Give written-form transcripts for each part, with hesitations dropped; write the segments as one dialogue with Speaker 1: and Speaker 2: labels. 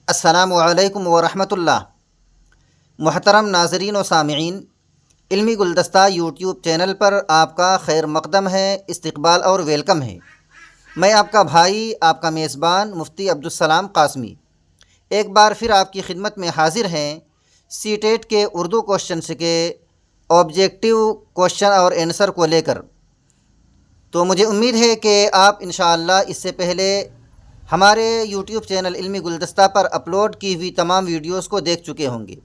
Speaker 1: السلام علیکم ورحمۃ اللہ۔ محترم ناظرین و سامعین، علمی گلدستہ یوٹیوب چینل پر آپ کا خیر مقدم ہے، استقبال اور ویلکم ہے۔ میں آپ کا بھائی، آپ کا میزبان مفتی عبدالسلام قاسمی ایک بار پھر آپ کی خدمت میں حاضر ہیں سی ٹیٹ کے اردو کوشچنس کے آبجیکٹیو کوشچن اور آنسر کو لے کر۔ تو مجھے امید ہے کہ آپ انشاءاللہ اس سے پہلے ہمارے یوٹیوب چینل علمی گلدستہ پر اپلوڈ کی ہوئی تمام ویڈیوز کو دیکھ چکے ہوں گے۔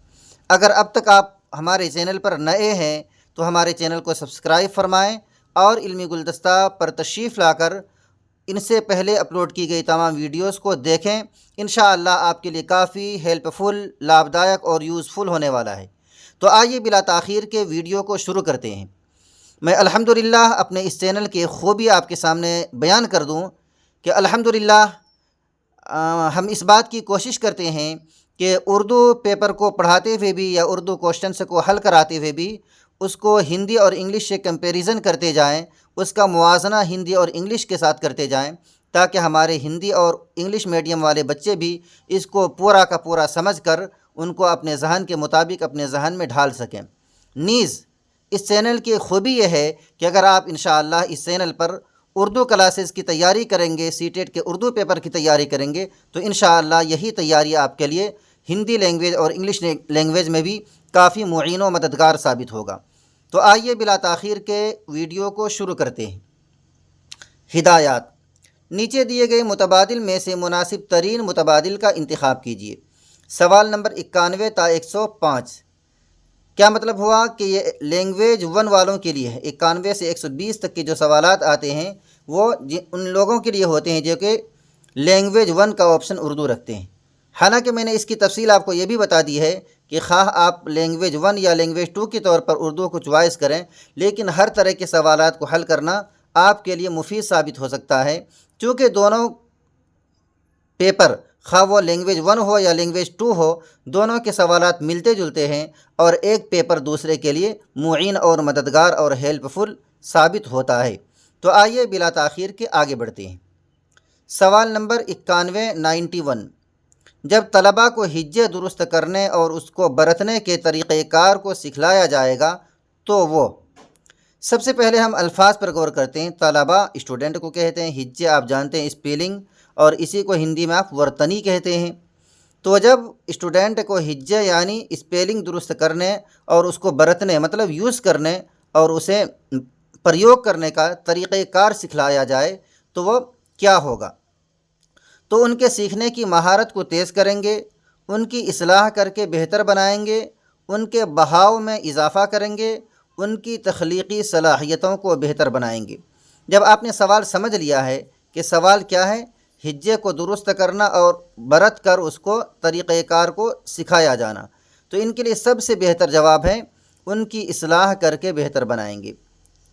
Speaker 1: اگر اب تک آپ ہمارے چینل پر نئے ہیں تو ہمارے چینل کو سبسکرائب فرمائیں اور علمی گلدستہ پر تشریف لا کر ان سے پہلے اپلوڈ کی گئی تمام ویڈیوز کو دیکھیں۔ انشاءاللہ آپ کے لیے کافی ہیلپ فل، لابھدائک اور یوزفل ہونے والا ہے۔ تو آئیے بلا تاخیر کے ویڈیو کو شروع کرتے ہیں۔ میں الحمدللہ اپنے اس چینل کی خوبی آپ کے سامنے بیان کر دوں کہ الحمدللہ ہم اس بات کی کوشش کرتے ہیں کہ اردو پیپر کو پڑھاتے ہوئے بھی یا اردو کوشچنس کو حل کراتے ہوئے بھی اس کو ہندی اور انگلش سے کمپیریزن کرتے جائیں، اس کا موازنہ ہندی اور انگلش کے ساتھ کرتے جائیں، تاکہ ہمارے ہندی اور انگلش میڈیم والے بچے بھی اس کو پورا کا پورا سمجھ کر ان کو اپنے ذہن کے مطابق اپنے ذہن میں ڈھال سکیں۔ نیز اس چینل کی خوبی یہ ہے کہ اگر آپ انشاءاللہ اس چینل پر اردو کلاسز کی تیاری کریں گے، سی ٹیٹ کے اردو پیپر کی تیاری کریں گے، تو انشاءاللہ یہی تیاری آپ کے لیے ہندی لینگویج اور انگلش لینگویج میں بھی کافی معین و مددگار ثابت ہوگا۔ تو آئیے بلا تاخیر کے ویڈیو کو شروع کرتے ہیں۔ ہدایات: نیچے دیے گئے متبادل میں سے مناسب ترین متبادل کا انتخاب کیجیے۔ سوال نمبر 91 تا 105۔ کیا مطلب ہوا کہ یہ لینگویج 1 والوں کے لیے ہے۔ 91 سے 120 تک کے جو سوالات آتے ہیں وہ ان لوگوں کے لیے ہوتے ہیں جو کہ لینگویج 1 کا آپشن اردو رکھتے ہیں۔ حالانکہ میں نے اس کی تفصیل آپ کو یہ بھی بتا دی ہے کہ خواہ آپ لینگویج 1 یا لینگویج 2 کے طور پر اردو کو چوائس کریں، لیکن ہر طرح کے سوالات کو حل کرنا آپ کے لیے مفید ثابت ہو سکتا ہے، چونکہ دونوں پیپر خواہ وہ لینگویج 1 ہو یا لینگویج 2 ہو، دونوں کے سوالات ملتے جلتے ہیں اور ایک پیپر دوسرے کے لیے معین اور مددگار اور ہیلپ فل ثابت ہوتا ہے۔ تو آئیے بلا تاخیر کے آگے بڑھتے ہیں۔ سوال نمبر 91 جب طلباء کو ہجے درست کرنے اور اس کو برتنے کے طریقہ کار کو سکھلایا جائے گا تو وہ، سب سے پہلے ہم الفاظ پر غور کرتے ہیں۔ طلباء اسٹوڈنٹ کو کہتے ہیں، ہجے آپ جانتے ہیں اسپیلنگ، اور اسی کو ہندی میں آپ ورتنی کہتے ہیں۔ تو جب اسٹوڈنٹ کو ہجے یعنی اسپیلنگ درست کرنے اور اس کو برتنے مطلب یوز کرنے اور اسے پریوگ کرنے کا طریقہ کار سکھلایا جائے تو وہ کیا ہوگا؟ تو ان کے سیکھنے کی مہارت کو تیز کریں گے، ان کی اصلاح کر کے بہتر بنائیں گے، ان کے بہاؤ میں اضافہ کریں گے، ان کی تخلیقی صلاحیتوں کو بہتر بنائیں گے۔ جب آپ نے سوال سمجھ لیا ہے کہ سوال کیا ہے، ہجے کو درست کرنا اور برت کر اس کو طریقہ کار کو سکھایا جانا، تو ان کے لیے سب سے بہتر جواب ہے ان کی اصلاح کر کے بہتر بنائیں گے۔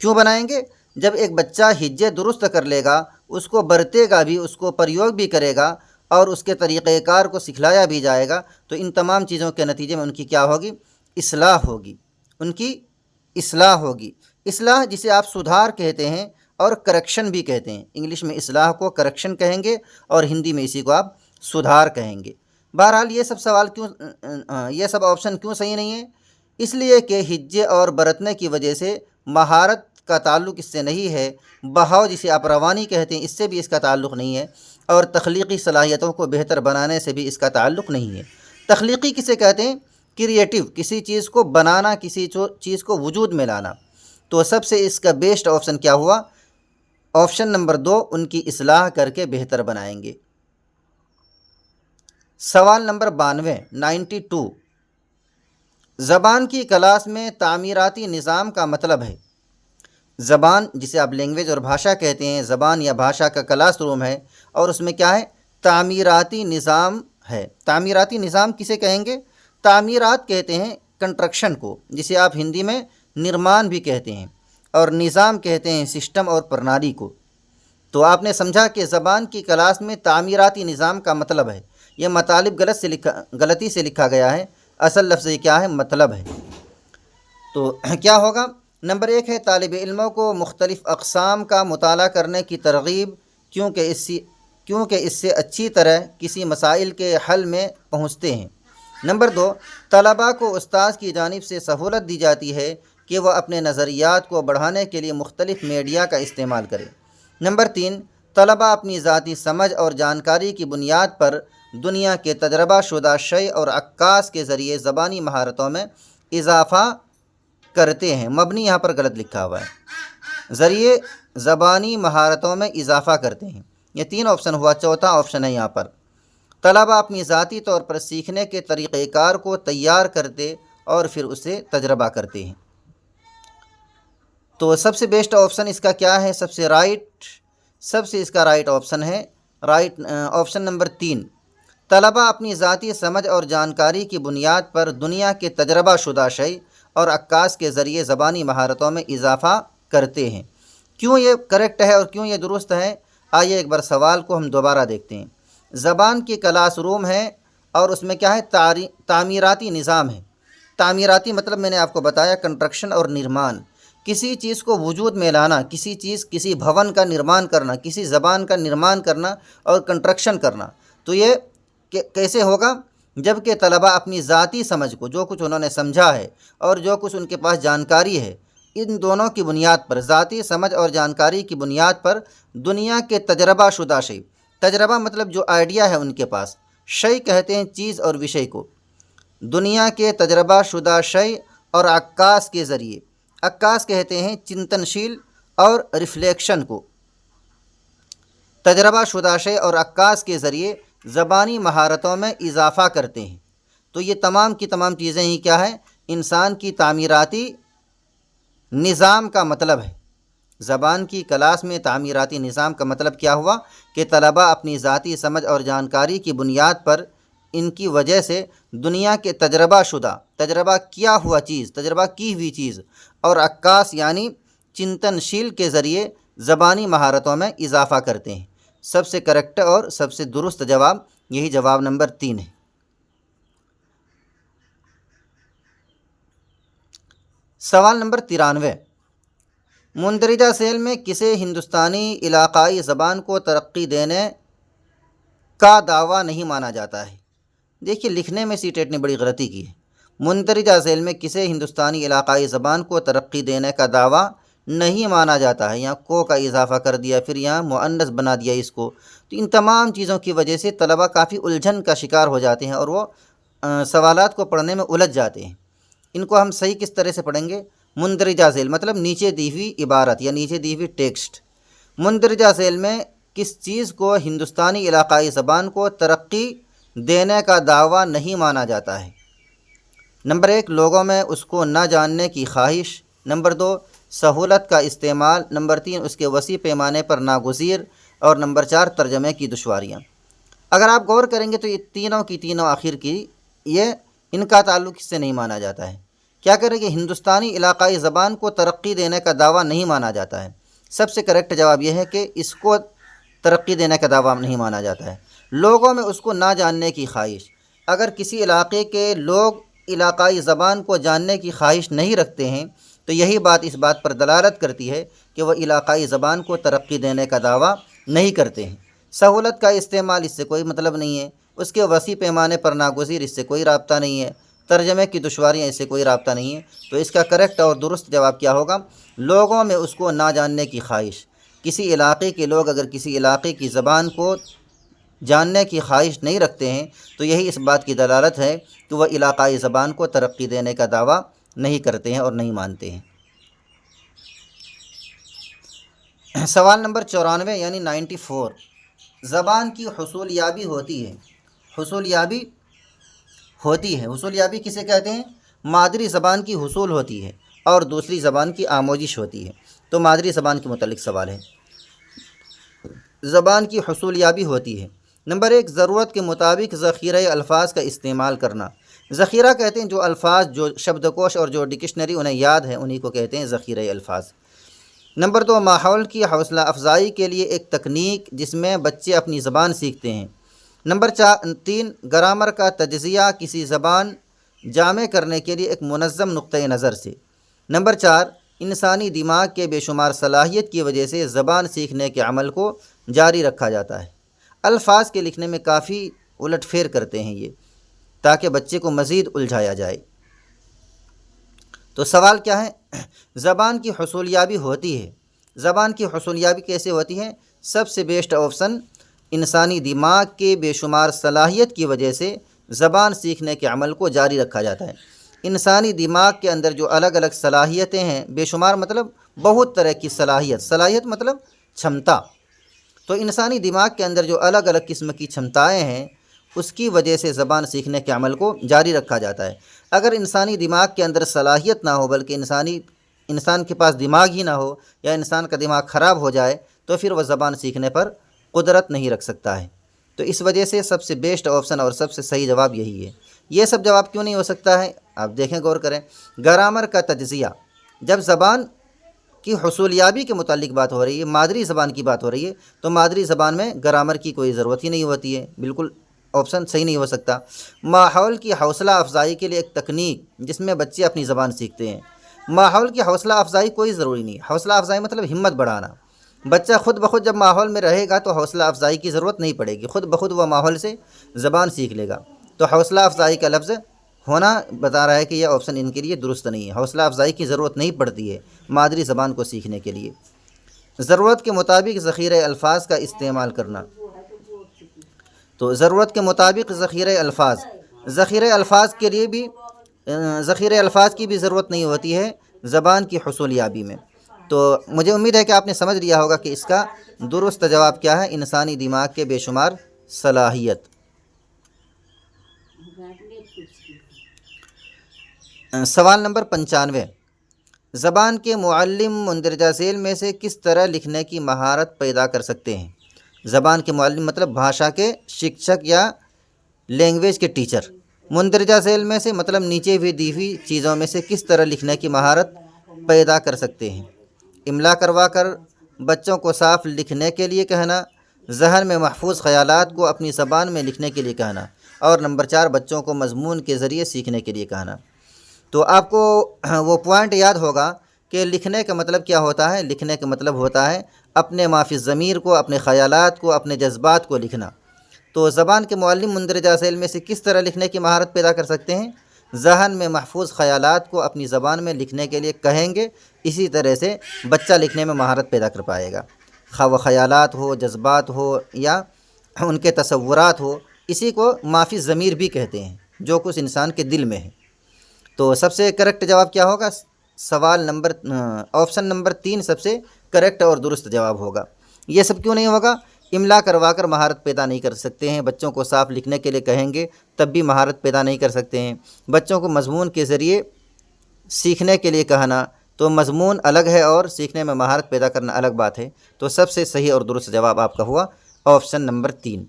Speaker 1: کیوں بنائیں گے؟ جب ایک بچہ ہجے درست کر لے گا، اس کو برتے گا بھی، اس کو پریوگ بھی کرے گا اور اس کے طریقہ کار کو سکھلایا بھی جائے گا، تو ان تمام چیزوں کے نتیجے میں ان کی کیا ہوگی؟ اصلاح ہوگی، ان کی اصلاح ہوگی۔ اصلاح جسے آپ سدھار کہتے ہیں اور کریکشن بھی کہتے ہیں۔ انگلش میں اصلاح کو کریکشن کہیں گے اور ہندی میں اسی کو آپ سدھار کہیں گے۔ بہرحال یہ سب آپشن کیوں صحیح نہیں ہے؟ اس لیے کہ ہجے اور برتنے کی وجہ سے مہارت کا تعلق اس سے نہیں ہے، بہاؤ جسے آپ روانی کہتے ہیں اس سے بھی اس کا تعلق نہیں ہے، اور تخلیقی صلاحیتوں کو بہتر بنانے سے بھی اس کا تعلق نہیں ہے۔ تخلیقی کسے کہتے ہیں؟ کریٹیو، کسی چیز کو بنانا، کسی چیز کو وجود میں لانا۔ تو سب سے اس کا بیسٹ آپشن کیا ہوا؟ آپشن نمبر 2، ان کی اصلاح کر کے بہتر بنائیں گے۔ سوال نمبر 92 زبان کی کلاس میں تعمیراتی نظام کا مطلب ہے۔ زبان جسے آپ لینگویج اور بھاشا کہتے ہیں، زبان یا بھاشا کا کلاس روم ہے اور اس میں کیا ہے؟ تعمیراتی نظام ہے۔ تعمیراتی نظام کسے کہیں گے؟ تعمیرات کہتے ہیں کنسٹرکشن کو، جسے آپ ہندی میں نرمان بھی کہتے ہیں، اور نظام کہتے ہیں سسٹم اور پرنالی کو۔ تو آپ نے سمجھا کہ زبان کی کلاس میں تعمیراتی نظام کا مطلب ہے۔ یہ مطالب غلطی سے لکھا گیا ہے، اصل لفظ یہ کیا ہے؟ مطلب ہے۔ تو کیا ہوگا؟ نمبر 1 ہے طالب علموں کو مختلف اقسام کا مطالعہ کرنے کی ترغیب، کیونکہ کیونکہ اس سے اچھی طرح کسی مسائل کے حل میں پہنچتے ہیں۔ نمبر 2، طلباء کو استاذ کی جانب سے سہولت دی جاتی ہے کہ وہ اپنے نظریات کو بڑھانے کے لیے مختلف میڈیا کا استعمال کرے۔ نمبر 3، طلباء اپنی ذاتی سمجھ اور جانکاری کی بنیاد پر دنیا کے تجربہ شدہ شیء اور عکاس کے ذریعے زبانی مہارتوں میں اضافہ کرتے ہیں۔ مبنی یہاں پر غلط لکھا ہوا ہے، ذریعے زبانی مہارتوں میں اضافہ کرتے ہیں۔ یہ 3 آپشن ہوا، چوتھا آپشن ہے یہاں پر۔ طلباء اپنی ذاتی طور پر سیکھنے کے طریقہ کار کو تیار کرتے اور پھر اسے تجربہ کرتے ہیں۔ تو سب سے بیسٹ آپشن اس کا کیا ہے؟ سب سے اس کا رائٹ آپشن ہے آپشن نمبر 3۔ طلباء اپنی ذاتی سمجھ اور جانکاری کی بنیاد پر دنیا کے تجربہ شدہ شیء اور عکاس کے ذریعے زبانی مہارتوں میں اضافہ کرتے ہیں۔ کیوں یہ کریکٹ ہے اور کیوں یہ درست ہے؟ آئیے ایک بار سوال کو ہم دوبارہ دیکھتے ہیں۔ زبان کی کلاس روم ہے اور اس میں کیا ہے؟ تعمیراتی نظام ہے۔ تعمیراتی مطلب میں نے آپ کو بتایا کنسٹرکشن اور نرمان، کسی چیز کو وجود میں لانا، کسی بھون کا نرمان کرنا، کسی زبان کا نرمان کرنا اور کنسٹرکشن کرنا۔ تو یہ کیسے ہوگا؟ جب کہ طلباء اپنی ذاتی سمجھ کو، جو کچھ انہوں نے سمجھا ہے اور جو کچھ ان کے پاس جانکاری ہے، ان دونوں کی بنیاد پر، ذاتی سمجھ اور جانکاری کی بنیاد پر دنیا کے تجربہ شدہ شیء، تجربہ مطلب جو آئیڈیا ہے ان کے پاس، شیء کہتے ہیں چیز اور وشے کو، دنیا کے تجربہ شدہ شیء اور عکاس کے ذریعے، عکاس کہتے ہیں چنتنشیل اور ریفلیکشن کو، تجربہ شدہ شیء اور عکاس کے ذریعے زبانی مہارتوں میں اضافہ کرتے ہیں۔ تو یہ تمام کی تمام چیزیں ہی کیا ہے؟ انسان کی تعمیراتی نظام کا مطلب ہے۔ زبان کی کلاس میں تعمیراتی نظام کا مطلب کیا ہوا؟ کہ طلباء اپنی ذاتی سمجھ اور جانکاری کی بنیاد پر ان کی وجہ سے دنیا کے تجربہ شدہ، تجربہ کیا ہوا چیز، تجربہ کی ہوئی چیز، اور عکاس یعنی چنتنشیل کے ذریعے زبانی مہارتوں میں اضافہ کرتے ہیں۔ سب سے کریکٹ اور سب سے درست جواب یہی جواب نمبر 3 ہے۔ سوال نمبر 93، مندرجہ ذیل میں کسے ہندوستانی علاقائی زبان کو ترقی دینے کا دعویٰ نہیں مانا جاتا ہے؟ دیکھیے لکھنے میں سی ٹیٹ نے بڑی غلطی کی ہے۔ مندرجہ ذیل میں کسے ہندوستانی علاقائی زبان کو ترقی دینے کا دعویٰ نہیں مانا جاتا ہے، یہاں کو کا اضافہ کر دیا، پھر یہاں مؤنث بنا دیا اس کو۔ تو ان تمام چیزوں کی وجہ سے طلباء کافی الجھن کا شکار ہو جاتے ہیں اور وہ سوالات کو پڑھنے میں الجھ جاتے ہیں۔ ان کو ہم صحیح کس طرح سے پڑھیں گے؟ مندرجہ ذیل مطلب نیچے دی ہوئی عبارت یا نیچے دی ہوئی ٹیکسٹ۔ مندرجہ ذیل میں کس چیز کو ہندوستانی علاقائی زبان کو ترقی دینے کا دعویٰ نہیں مانا جاتا ہے؟ نمبر 1، لوگوں میں اس کو نہ جاننے کی خواہش۔ نمبر 2، سہولت کا استعمال۔ نمبر 3، اس کے وسیع پیمانے پر ناگزیر۔ اور نمبر 4، ترجمے کی دشواریاں۔ اگر آپ غور کریں گے تو یہ تینوں کی تینوں آخر کی ان کا تعلق اس سے نہیں مانا جاتا ہے۔ کیا کریں کہ ہندوستانی علاقائی زبان کو ترقی دینے کا دعویٰ نہیں مانا جاتا ہے۔ سب سے کریکٹ جواب یہ ہے کہ اس کو ترقی دینے کا دعویٰ نہیں مانا جاتا ہے۔ لوگوں میں اس کو نہ جاننے کی خواہش، اگر کسی علاقے کے لوگ علاقائی زبان کو جاننے کی خواہش نہیں رکھتے ہیں تو یہی بات اس بات پر دلالت کرتی ہے کہ وہ علاقائی زبان کو ترقی دینے کا دعویٰ نہیں کرتے ہیں۔ سہولت کا استعمال، اس سے کوئی مطلب نہیں ہے۔ اس کے وسیع پیمانے پر ناگزیر، اس سے کوئی رابطہ نہیں ہے۔ ترجمے کی دشواریاں، اس سے کوئی رابطہ نہیں ہے۔ تو اس کا کریکٹ اور درست جواب کیا ہوگا؟ لوگوں میں اس کو نہ جاننے کی خواہش۔ کسی علاقے کے لوگ اگر کسی علاقے کی زبان کو جاننے کی خواہش نہیں رکھتے ہیں تو یہی اس بات کی دلالت ہے کہ وہ علاقائی زبان کو ترقی دینے کا دعویٰ نہیں کرتے ہیں اور نہیں مانتے ہیں۔ سوال نمبر 94 یعنی 94، زبان کی حصول یابی ہوتی ہے۔ حصول یابی کسے کہتے ہیں؟ مادری زبان کی حصول ہوتی ہے اور دوسری زبان کی آموزش ہوتی ہے۔ تو مادری زبان کے متعلق سوال ہے۔ زبان کی حصول یابی ہوتی ہے۔ نمبر 1، ضرورت کے مطابق ذخیرہ الفاظ کا استعمال کرنا۔ ذخیرہ کہتے ہیں جو الفاظ، جو شبدکوش اور جو ڈکشنری انہیں یاد ہے، انہی کو کہتے ہیں ذخیرہ الفاظ۔ نمبر 2، ماحول کی حوصلہ افزائی کے لیے ایک تکنیک جس میں بچے اپنی زبان سیکھتے ہیں۔ نمبر 3، گرامر کا تجزیہ کسی زبان جامع کرنے کے لیے ایک منظم نقطۂ نظر سے۔ نمبر 4، انسانی دماغ کے بے شمار صلاحیت کی وجہ سے زبان سیکھنے کے عمل کو جاری رکھا جاتا ہے۔ الفاظ کے لکھنے میں کافی الٹ پھیر کرتے ہیں یہ، تاکہ بچے کو مزید الجھایا جائے۔ تو سوال کیا ہے؟ زبان کی حصولیابی ہوتی ہے، زبان کی حصولیابی کیسے ہوتی ہے؟ سب سے بیسٹ آپشن، انسانی دماغ کے بے شمار صلاحیت کی وجہ سے زبان سیکھنے کے عمل کو جاری رکھا جاتا ہے۔ انسانی دماغ کے اندر جو الگ الگ صلاحیتیں ہیں، بے شمار مطلب بہت طرح کی صلاحیت، صلاحیت مطلب چھمتا، تو انسانی دماغ کے اندر جو الگ الگ قسم کی چھمتائیں ہیں، اس کی وجہ سے زبان سیکھنے کے عمل کو جاری رکھا جاتا ہے۔ اگر انسانی دماغ کے اندر صلاحیت نہ ہو، بلکہ انسان کے پاس دماغ ہی نہ ہو، یا انسان کا دماغ خراب ہو جائے، تو پھر وہ زبان سیکھنے پر قدرت نہیں رکھ سکتا ہے۔ تو اس وجہ سے سب سے بیسٹ آپشن اور سب سے صحیح جواب یہی ہے۔ یہ سب جواب کیوں نہیں ہو سکتا ہے؟ آپ دیکھیں، غور کریں۔ گرامر کا تجزیہ، جب زبان کی حصولیابی کے متعلق بات ہو رہی ہے، مادری زبان کی بات ہو رہی ہے، تو مادری زبان میں گرامر کی کوئی ضرورت ہی نہیں ہوتی ہے، بالکل آپشن صحیح نہیں ہو سکتا۔ ماحول کی حوصلہ افزائی کے لیے ایک تکنیک جس میں بچے اپنی زبان سیکھتے ہیں، ماحول کی حوصلہ افزائی کوئی ضروری نہیں، حوصلہ افزائی مطلب ہمت بڑھانا۔ بچہ خود بخود جب ماحول میں رہے گا تو حوصلہ افزائی کی ضرورت نہیں پڑے گی، خود بخود وہ ماحول سے زبان سیکھ لے گا۔ تو حوصلہ افزائی کا لفظ ہونا بتا رہا ہے کہ یہ آپشن ان کے لیے درست نہیں ہے، حوصلہ افزائی کی ضرورت نہیں پڑتی ہے مادری زبان کو سیکھنے کے لیے۔ ضرورت کے مطابق ذخیرہ الفاظ کا استعمال کرنا، تو ضرورت کے مطابق ذخیرہ الفاظ کے لیے بھی ذخیرہ الفاظ کی بھی ضرورت نہیں ہوتی ہے زبان کی حصولیابی میں۔ تو مجھے امید ہے کہ آپ نے سمجھ لیا ہوگا کہ اس کا درست جواب کیا ہے، انسانی دماغ کے بے شمار صلاحیت۔ سوال نمبر 95، زبان کے معلم مندرجہ ذیل میں سے کس طرح لکھنے کی مہارت پیدا کر سکتے ہیں؟ زبان کے معلم مطلب بھاشا کے شکشک یا لینگویج کے ٹیچر، مندرجہ ذیل میں سے مطلب نیچے ہوئی دی ہوئی چیزوں میں سے کس طرح لکھنے کی مہارت پیدا کر سکتے ہیں؟ املا کروا کر بچوں کو صاف لکھنے کے لیے کہنا، ذہن میں محفوظ خیالات کو اپنی زبان میں لکھنے کے لیے کہنا، اور نمبر 4 بچوں کو مضمون کے ذریعے سیکھنے کے لیے کہنا۔ تو آپ کو وہ پوائنٹ یاد ہوگا کہ لکھنے کا مطلب کیا ہوتا ہے؟ لکھنے کا مطلب ہوتا ہے اپنے ما فی الضمیر کو، اپنے خیالات کو، اپنے جذبات کو لکھنا۔ تو زبان کے معلم مندرجہ ذیل میں سے کس طرح لکھنے کی مہارت پیدا کر سکتے ہیں؟ ذہن میں محفوظ خیالات کو اپنی زبان میں لکھنے کے لیے کہیں گے، اسی طرح سے بچہ لکھنے میں مہارت پیدا کر پائے گا، خواہ وہ خیالات ہو، جذبات ہو، یا ان کے تصورات ہو۔ اسی کو ما فی الضمیر بھی کہتے ہیں، جو کچھ انسان کے دل میں ہے۔ تو سب سے کریکٹ جواب کیا ہوگا؟ آپشن نمبر 3 سب سے کریکٹ اور درست جواب ہوگا۔ یہ سب کیوں نہیں ہوگا؟ املا کروا کر مہارت پیدا نہیں کر سکتے ہیں، بچوں کو صاف لکھنے کے لیے کہیں گے تب بھی مہارت پیدا نہیں کر سکتے ہیں، بچوں کو مضمون کے ذریعے سیکھنے کے لیے کہنا، تو مضمون الگ ہے اور سیکھنے میں مہارت پیدا کرنا الگ بات ہے۔ تو سب سے صحیح اور درست جواب آپ کا ہوا آپشن نمبر 3۔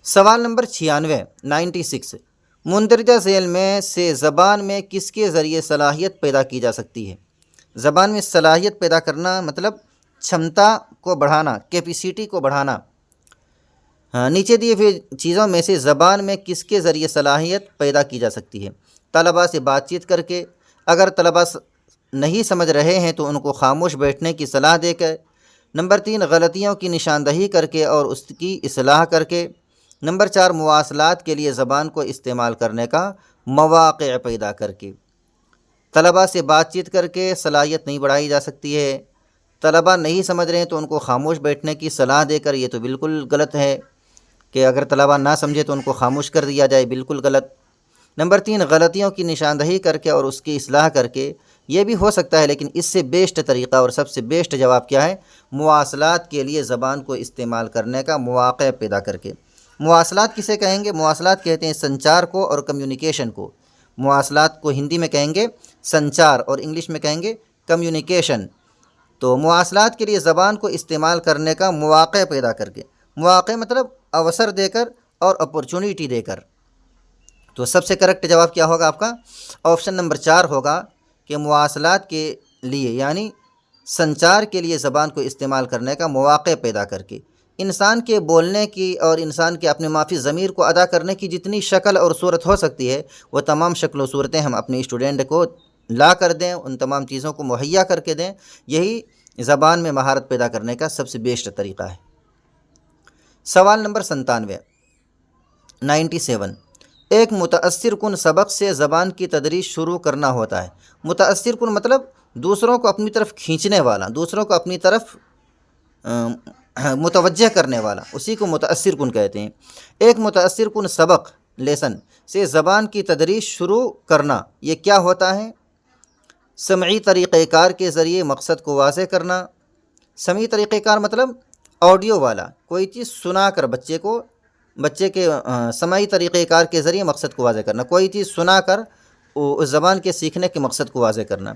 Speaker 1: سوال نمبر 96، مندرجہ ذیل میں سے زبان میں کس کے ذریعے صلاحیت پیدا کی جا سکتی ہے؟ زبان میں صلاحیت پیدا کرنا مطلب چھمتا کو بڑھانا، کیپیسٹی کو بڑھانا۔ نیچے دیے ہوئے چیزوں میں سے زبان میں کس کے ذریعے صلاحیت پیدا کی جا سکتی ہے؟ طلباء سے بات چیت کر کے، اگر طلباء نہیں سمجھ رہے ہیں تو ان کو خاموش بیٹھنے کی صلاح دے کر، نمبر 3 غلطیوں کی نشاندہی کر کے اور اس کی اصلاح کر کے، نمبر 4 مواصلات کے لیے زبان کو استعمال کرنے کا مواقع پیدا کر کے۔ طلباء سے بات چیت کر کے صلاحیت نہیں بڑھائی جا سکتی ہے، طلباء نہیں سمجھ رہے ہیں تو ان کو خاموش بیٹھنے کی صلاح دے کر، یہ تو بالکل غلط ہے کہ اگر طلباء نہ سمجھے تو ان کو خاموش کر دیا جائے، بالکل غلط۔ نمبر 3 غلطیوں کی نشاندہی کر کے اور اس کی اصلاح کر کے، یہ بھی ہو سکتا ہے، لیکن اس سے بیسٹ طریقہ اور سب سے بیسٹ جواب کیا ہے؟ مواصلات کے لیے زبان کو استعمال کرنے کا مواقع پیدا کر کے۔ مواصلات کسے کہیں گے؟ مواصلات کہتے ہیں سنچار کو اور کمیونیکیشن کو۔ مواصلات کو ہندی میں کہیں گے سنچار اور انگلش میں کہیں گے کمیونیکیشن۔ تو مواصلات کے لیے زبان کو استعمال کرنے کا مواقع پیدا کر کے، مواقع مطلب اوسر دے کر اور اپرچونیٹی دے کر۔ تو سب سے کریکٹ جواب کیا ہوگا آپ کا؟ آپشن نمبر 4 ہوگا کہ مواصلات کے لیے یعنی سنچار کے لیے زبان کو استعمال کرنے کا مواقع پیدا کر کے۔ انسان کے بولنے کی اور انسان کے اپنے ما فی ضمیر کو ادا کرنے کی جتنی شکل اور صورت ہو سکتی ہے، وہ تمام شکل و صورتیں ہم اپنے اسٹوڈنٹ کو لا کر دیں، ان تمام چیزوں کو مہیا کر کے دیں، یہی زبان میں مہارت پیدا کرنے کا سب سے بیسٹ طریقہ ہے۔ سوال نمبر 97 ایک متاثر کن سبق سے زبان کی تدریس شروع کرنا ہوتا ہے۔ متاثر کن مطلب دوسروں کو اپنی طرف کھینچنے والا، دوسروں کو اپنی طرف متوجہ کرنے والا، اسی کو متاثر کن کہتے ہیں۔ ایک متاثر کن سبق لیسن سے زبان کی تدریس شروع کرنا، یہ کیا ہوتا ہے؟ سمعی طریقہ کار کے ذریعے مقصد کو واضح کرنا۔ سمعی طریقہ کار مطلب آڈیو والا، کوئی چیز سنا کر بچے کے سمعی طریقہ کار کے ذریعے مقصد کو واضح کرنا، کوئی چیز سنا کر اس زبان کے سیکھنے کے مقصد کو واضح کرنا۔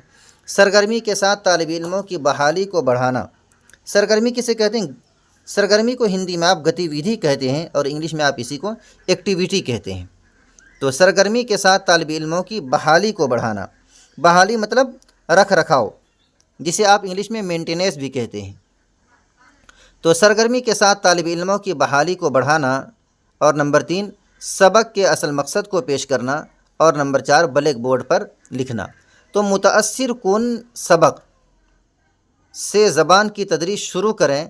Speaker 1: سرگرمی کے ساتھ طالب علموں کی بحالی کو بڑھانا۔ سرگرمی کسے کہتے ہیں؟ سرگرمی کو ہندی میں آپ گتی ودھی کہتے ہیں اور انگلش میں آپ اسی کو ایکٹیویٹی کہتے ہیں۔ تو سرگرمی کے ساتھ طالب علموں کی بحالی کو بڑھانا۔ بحالی مطلب رکھ رکھاؤ، جسے آپ انگلش میں مینٹیننس بھی کہتے ہیں۔ تو سرگرمی کے ساتھ طالب علموں کی بحالی کو بڑھانا، اور نمبر 3 سبق کے اصل مقصد کو پیش کرنا، اور نمبر 4 بلیک بورڈ پر لکھنا۔ تو متاثر کن سبق سے زبان کی تدریس شروع کریں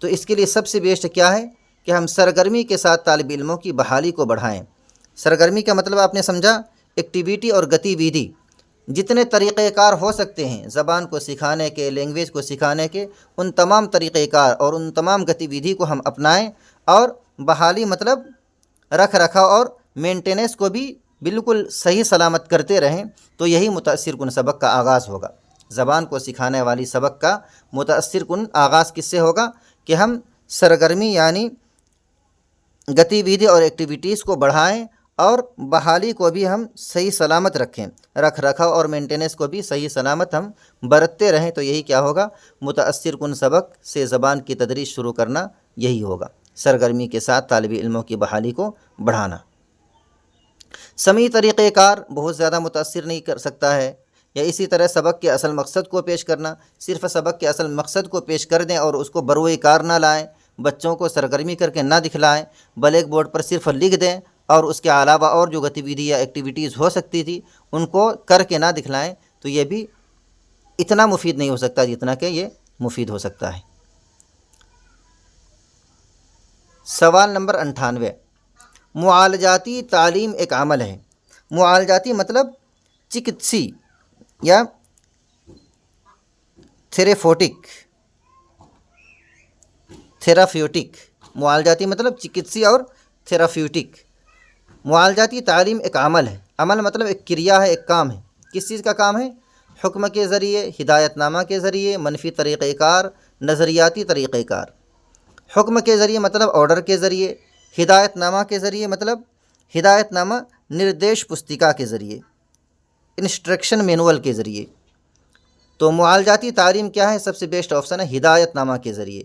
Speaker 1: تو اس کے لیے سب سے بیسٹ کیا ہے کہ ہم سرگرمی کے ساتھ طالب علموں کی بحالی کو بڑھائیں۔ سرگرمی کا مطلب آپ نے سمجھا، ایکٹیویٹی اور گتی ودھی، جتنے طریقہ کار ہو سکتے ہیں زبان کو سکھانے کے، لینگویج کو سکھانے کے، ان تمام طریقہ کار اور ان تمام گتی ودھی کو ہم اپنائیں، اور بحالی مطلب رکھ رکھاؤ اور مینٹیننس کو بھی بالکل صحیح سلامت کرتے رہیں، تو یہی متاثر کن سبق کا آغاز ہوگا۔ زبان کو سکھانے والی سبق کا متاثر کن آغاز کس سے ہوگا کہ ہم سرگرمی یعنی گتی ودھی اور ایکٹیویٹیز کو بڑھائیں، اور بحالی کو بھی ہم صحیح سلامت رکھیں، رکھ رکھاؤ اور مینٹیننس کو بھی صحیح سلامت ہم برتتے رہیں، تو یہی کیا ہوگا؟ متاثر کن سبق سے زبان کی تدریس شروع کرنا یہی ہوگا، سرگرمی کے ساتھ طالب علموں کی بحالی کو بڑھانا۔ سمعی طریقہ کار بہت زیادہ متاثر نہیں کر سکتا ہے، یا اسی طرح سبق کے اصل مقصد کو پیش کرنا، صرف سبق کے اصل مقصد کو پیش کر دیں اور اس کو بروئے کار نہ لائیں، بچوں کو سرگرمی کر کے نہ دکھلائیں، بلیک بورڈ پر صرف لکھ دیں، اور اس کے علاوہ اور جو گتی ودھی یا ایکٹیویٹیز ہو سکتی تھی ان کو کر کے نہ دکھلائیں، تو یہ بھی اتنا مفید نہیں ہو سکتا جتنا کہ یہ مفید ہو سکتا ہے۔ سوال نمبر 98 معالجاتی تعلیم ایک عمل ہے۔ معالجاتی مطلب چکتسی یا تھیراپیوٹک۔ معالجاتی مطلب چکتسی اور تھیراپیوٹک۔ معالجاتی تعلیم ایک عمل ہے۔ عمل مطلب ایک کریا ہے، ایک کام ہے۔ کس چیز کا کام ہے؟ حکم کے ذریعے، ہدایت نامہ کے ذریعے، منفی طریقہ کار، نظریاتی طریقہ کار۔ حکم کے ذریعے مطلب آرڈر کے ذریعے، ہدایت نامہ کے ذریعے مطلب ہدایت نامہ نردیش پستکا کے ذریعے، انسٹرکشن مینول کے ذریعے۔ تو معالجاتی تعلیم کیا ہے؟ سب سے بیسٹ آپشن ہے ہدایت نامہ کے ذریعے۔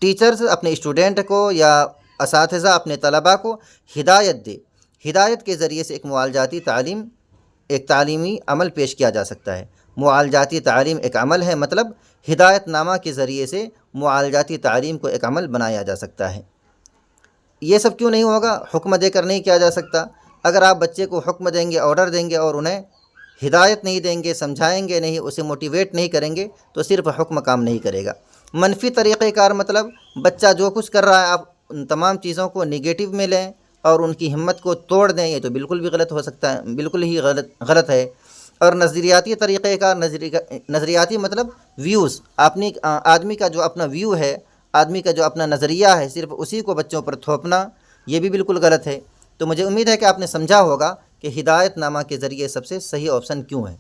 Speaker 1: ٹیچرز اپنے اسٹوڈنٹ کو یا اساتذہ اپنے طلباء کو ہدایت دے، ہدایت کے ذریعے سے ایک معالجاتی تعلیم، ایک تعلیمی عمل پیش کیا جا سکتا ہے۔ معالجاتی تعلیم ایک عمل ہے، مطلب ہدایت نامہ کے ذریعے سے معالجاتی تعلیم کو ایک عمل بنایا جا سکتا ہے۔ یہ سب کیوں نہیں ہوگا؟ حکم دے کر نہیں کیا جا سکتا۔ اگر آپ بچے کو حکم دیں گے، آرڈر دیں گے، اور انہیں ہدایت نہیں دیں گے، سمجھائیں گے نہیں، اسے موٹیویٹ نہیں کریں گے، تو صرف حکم کام نہیں کرے گا۔ منفی طریقہ کار مطلب بچہ جو کچھ کر رہا ہے آپ ان تمام چیزوں کو نگیٹو میں لیں اور ان کی ہمت کو توڑ دیں، یہ تو بالکل بھی غلط ہو سکتا ہے، بالکل ہی غلط ہے۔ اور نظریاتی طریقہ کار، نظریاتی مطلب ویوز، اپنی آدمی کا جو اپنا ویو ہے، آدمی کا جو اپنا نظریہ ہے، صرف اسی کو بچوں پر تھوپنا، یہ بھی بالکل غلط ہے۔ تو مجھے امید ہے کہ آپ نے سمجھا ہوگا کہ ہدایت نامہ کے ذریعے سب سے صحیح آپشن کیوں ہے۔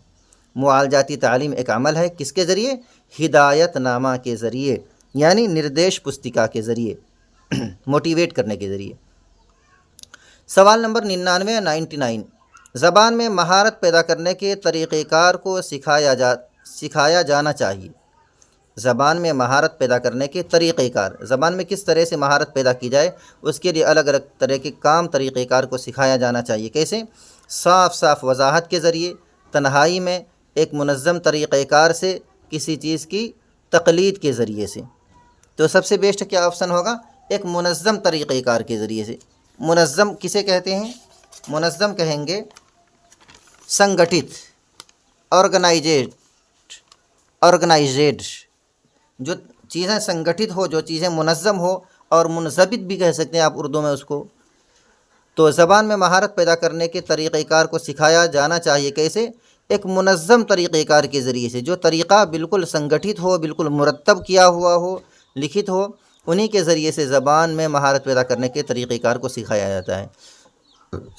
Speaker 1: معالجاتی تعلیم ایک عمل ہے، کس کے ذریعے؟ ہدایت نامہ کے ذریعے، یعنی نردیش پستکا کے ذریعے، موٹیویٹ کرنے کے ذریعے۔ سوال نمبر 99 زبان میں مہارت پیدا کرنے کے طریقہ کار کو سکھایا جانا چاہیے۔ زبان میں مہارت پیدا کرنے کے طریقہ کار، زبان میں کس طرح سے مہارت پیدا کی جائے، اس کے لیے الگ الگ طرح کے کام طریقہ کار کو سکھایا جانا چاہیے۔ کیسے؟ صاف وضاحت کے ذریعے، تنہائی میں، ایک منظم طریقہ کار سے، کسی چیز کی تقلید کے ذریعے سے۔ تو سب سے بیسٹ کیا آپشن ہوگا؟ ایک منظم طریقہ کار کے ذریعے سے۔ منظم کسے کہتے ہیں؟ منظم کہیں گے سنگٹھت، آرگنائزیڈ، جو چیزیں سنگٹھت ہو، جو چیزیں منظم ہو اور منضبط بھی کہہ سکتے ہیں آپ اردو میں اس کو، تو زبان میں مہارت پیدا کرنے کے طریقۂ کار کو سکھایا جانا چاہیے۔ کیسے؟ ایک منظم طریقۂ کار کے ذریعے سے، جو طریقہ بالکل سنگٹھت ہو، بالکل مرتب کیا ہوا ہو، لکھت ہو، انہی کے ذریعے سے زبان میں مہارت پیدا کرنے کے طریقۂ کار کو سکھایا جاتا ہے۔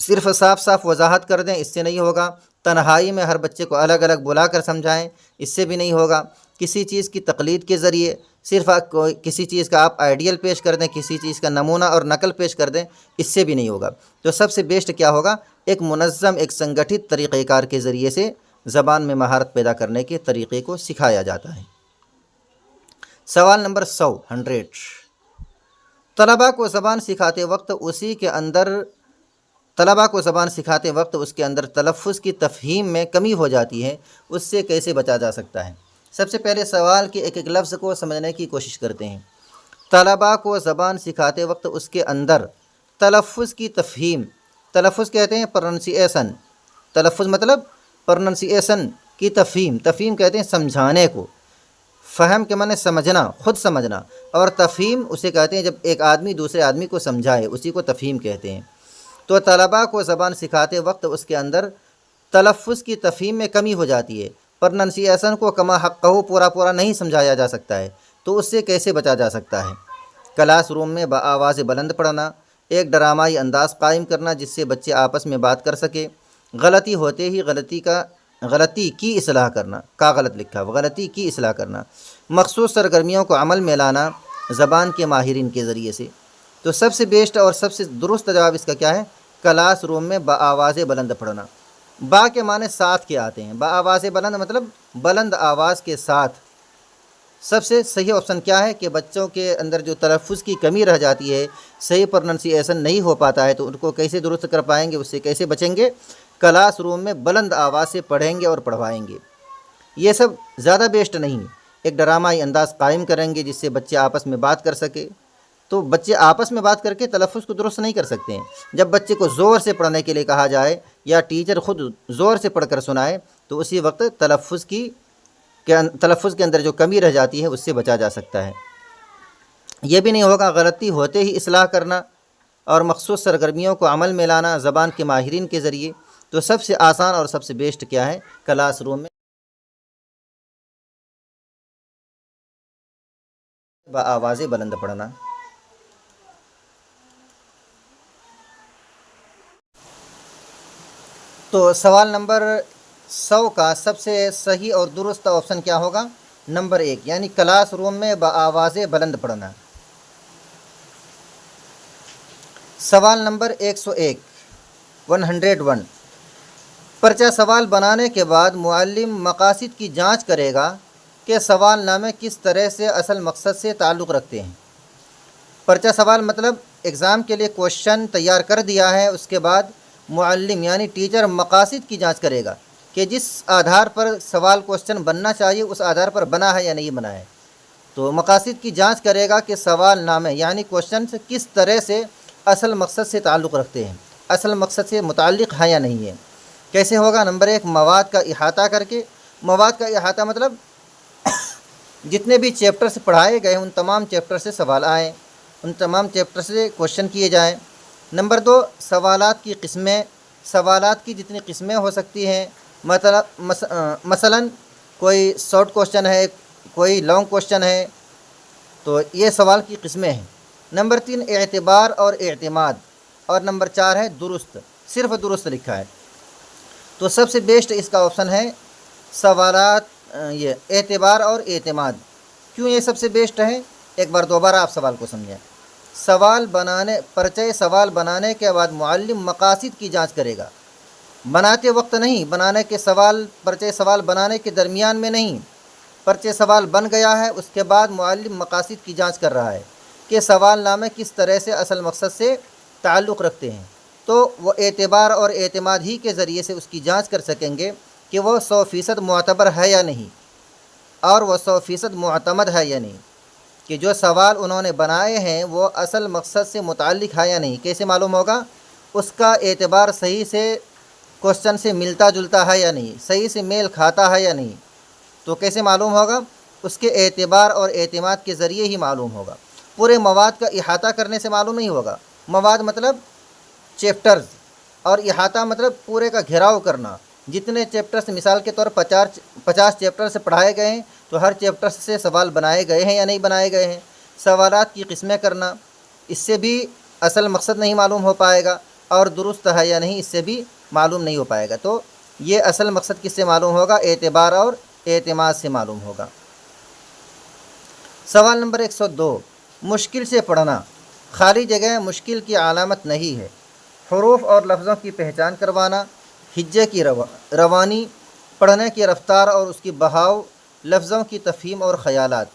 Speaker 1: صرف صاف صاف وضاحت کر دیں، اس سے نہیں ہوگا۔ تنہائی میں ہر بچے کو الگ الگ بلا کر سمجھائیں، اس سے بھی نہیں ہوگا۔ کسی چیز کی تقلید کے ذریعے صرف کسی چیز کا آپ آئیڈیل پیش کر دیں، کسی چیز کا نمونہ اور نقل پیش کر دیں، اس سے بھی نہیں ہوگا۔ تو سب سے بیسٹ کیا ہوگا؟ ایک منظم، ایک سنگٹھت طریقۂ کار کے ذریعے سے زبان میں مہارت پیدا کرنے کے طریقے کو سکھایا جاتا ہے۔ سوال نمبر 100 طلباء کو زبان سکھاتے وقت اس کے اندر تلفظ کی تفہیم میں کمی ہو جاتی ہے، اس سے کیسے بچا جا سکتا ہے؟ سب سے پہلے سوال کے ایک ایک لفظ کو سمجھنے کی کوشش کرتے ہیں۔ طلباء کو زبان سکھاتے وقت اس کے اندر تلفظ کی تفہیم، تلفظ کہتے ہیں پروننسیشن، تلفظ مطلب پروننسیشن کی تفہیم، تفہیم کہتے ہیں سمجھانے کو، فہم کے معنی سمجھنا، خود سمجھنا، اور تفہیم اسے کہتے ہیں جب ایک آدمی دوسرے آدمی کو سمجھائے، اسی کو تفہیم کہتے ہیں۔ تو طلباء کو زبان سکھاتے وقت اس کے اندر تلفظ کی تفہیم میں کمی ہو جاتی ہے، پروننسیشن کو کما حقہ پورا نہیں سمجھایا جا سکتا ہے، تو اس سے کیسے بچا جا سکتا ہے؟ کلاس روم میں بآواز بلند پڑھنا، ایک ڈرامائی انداز قائم کرنا جس سے بچے آپس میں بات کر سکے، غلطی ہوتے ہی غلطی کی اصلاح کرنا، غلط لکھا، غلطی کی اصلاح کرنا، مخصوص سرگرمیوں کو عمل میں لانا زبان کے ماہرین کے ذریعے سے۔ تو سب سے بیسٹ اور سب سے درست جواب اس کا کیا ہے؟ کلاس روم میں بآواز بلند پڑھنا۔ با کے معنی ساتھ کے آتے ہیں، بآواز بلند مطلب بلند آواز کے ساتھ۔ سب سے صحیح آپشن کیا ہے کہ بچوں کے اندر جو تلفظ کی کمی رہ جاتی ہے، صحیح پروننسیشن نہیں ہو پاتا ہے، تو ان کو کیسے درست کر پائیں گے، اس سے کیسے بچیں گے؟ کلاس روم میں بلند آواز سے پڑھیں گے اور پڑھوائیں گے۔ یہ سب زیادہ بیسٹ نہیں، ایک ڈرامائی انداز قائم کریں گے جس سے بچے آپس میں بات کر سکے۔ تو بچے آپس میں بات کر کے تلفظ کو درست نہیں کر سکتے ہیں۔ جب بچے کو زور سے پڑھنے کے لیے کہا جائے یا ٹیچر خود زور سے پڑھ کر سنائے، تو اسی وقت تلفظ کے اندر جو کمی رہ جاتی ہے اس سے بچا جا سکتا ہے۔ یہ بھی نہیں ہوگا غلطی ہوتے ہی اصلاح کرنا اور مخصوص سرگرمیوں کو عمل میں لانا زبان کے ماہرین کے ذریعے۔ تو سب سے آسان اور سب سے بیسٹ کیا ہے؟ کلاس روم میں بآواز بلند پڑھنا۔ تو سوال نمبر 100 کا سب سے صحیح اور درست آپشن کیا ہوگا؟ نمبر 1، یعنی کلاس روم میں بآواز بلند پڑھنا۔ سوال نمبر 101 پرچہ سوال بنانے کے بعد معلم مقاصد کی جانچ کرے گا کہ سوال نامے کس طرح سے اصل مقصد سے تعلق رکھتے ہیں۔ پرچہ سوال مطلب ایگزام کے لیے کوشچن تیار کر دیا ہے، اس کے بعد معلم یعنی ٹیچر مقاصد کی جانچ کرے گا کہ جس آدھار پر سوال کوشچن بننا چاہیے اس آدھار پر بنا ہے یا نہیں بنا ہے۔ تو مقاصد کی جانچ کرے گا کہ سوال نامے یعنی کوشچن سے کس طرح سے اصل مقصد سے تعلق رکھتے ہیں، اصل مقصد سے متعلق ہے یا نہیں ہے۔ کیسے ہوگا؟ نمبر 1، مواد کا احاطہ کر کے۔ مواد کا احاطہ مطلب جتنے بھی چیپٹر سے پڑھائے گئے ان تمام چیپٹر سے سوال آئیں، ان تمام چیپٹر سے کوشچن کیے جائیں۔ نمبر 2، سوالات کی قسمیں، سوالات کی جتنی قسمیں ہو سکتی ہیں، مثلا کوئی شارٹ کوشچن ہے، کوئی لانگ کوشچن ہے، تو یہ سوال کی قسمیں ہیں۔ نمبر 3، اعتبار اور اعتماد، اور نمبر 4 ہے درست، صرف درست لکھا ہے۔ تو سب سے بیسٹ اس کا آپشن ہے سوالات، یہ اعتبار اور اعتماد۔ کیوں یہ سب سے بیسٹ ہے؟ ایک بار دوبارہ آپ سوال کو سمجھیں۔ پرچہ سوال بنانے کے بعد معلم مقاصد کی جانچ کرے گا، بناتے وقت نہیں، پرچہ سوال بنانے کے درمیان میں نہیں، پرچہ سوال بن گیا ہے اس کے بعد معلم مقاصد کی جانچ کر رہا ہے کہ سوال نامے کس طرح سے اصل مقصد سے تعلق رکھتے ہیں۔ تو وہ اعتبار اور اعتماد ہی کے ذریعے سے اس کی جانچ کر سکیں گے کہ وہ 100% معتبر ہے یا نہیں، اور وہ 100% معتمد ہے یا نہیں، کہ جو سوال انہوں نے بنائے ہیں وہ اصل مقصد سے متعلق ہے یا نہیں۔ کیسے معلوم ہوگا؟ اس کا اعتبار صحیح سے کوشچن سے ملتا جلتا ہے یا نہیں، صحیح سے میل کھاتا ہے یا نہیں۔ تو کیسے معلوم ہوگا؟ اس کے اعتبار اور اعتماد کے ذریعے ہی معلوم ہوگا۔ پورے مواد کا احاطہ کرنے سے معلوم نہیں ہوگا۔ مواد مطلب چیپٹرز، اور احاطہ مطلب پورے کا گھیراؤ کرنا۔ جتنے چیپٹرز مثال کے طور 50 چیپٹر سے پڑھائے گئے ہیں تو ہر چیپٹر سے سوال بنائے گئے ہیں یا نہیں بنائے گئے ہیں، سوالات کی قسمیں کرنا، اس سے بھی اصل مقصد نہیں معلوم ہو پائے گا، اور درست ہے یا نہیں اس سے بھی معلوم نہیں ہو پائے گا۔ تو یہ اصل مقصد کس سے معلوم ہوگا؟ اعتبار اور اعتماد سے معلوم ہوگا۔ سوال نمبر 102، مشکل سے پڑھنا۔ خالی جگہ مشکل کی علامت نہیں ہے۔ حروف اور لفظوں کی پہچان کروانا، ہجے کی روانی، پڑھنے کی رفتار اور اس کی بہاؤ، لفظوں کی تفہیم اور خیالات۔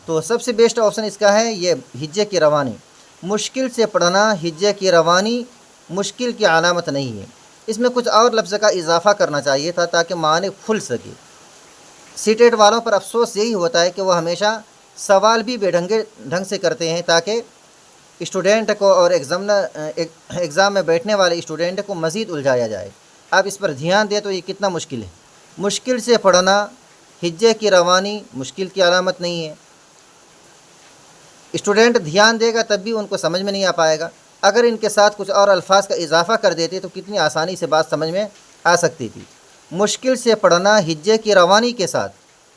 Speaker 1: تو سب سے بیسٹ آپشن اس کا ہے یہ ہجے کی روانی۔ مشکل سے پڑھنا، ہجے کی روانی مشکل کی علامت نہیں ہے۔ اس میں کچھ اور لفظ کا اضافہ کرنا چاہیے تھا تاکہ معنی کھل سکے۔ سی ٹیٹ والوں پر افسوس یہی ہوتا ہے کہ وہ ہمیشہ سوال بھی بے ڈھنگ سے کرتے ہیں تاکہ اسٹوڈنٹ کو اور ایگزام میں بیٹھنے والے اسٹوڈنٹ کو مزید الجھایا جائے۔ آپ اس پر دھیان دیں تو یہ کتنا مشکل ہے۔ مشکل سے پڑھنا، ہجے کی روانی مشکل کی علامت نہیں ہے۔ اسٹوڈنٹ دھیان دے گا تب بھی ان کو سمجھ میں نہیں آ پائے گا۔ اگر ان کے ساتھ کچھ اور الفاظ کا اضافہ کر دیتے تو کتنی آسانی سے بات سمجھ میں آ سکتی تھی۔ مشکل سے پڑھنا ہجے کی روانی کے ساتھ،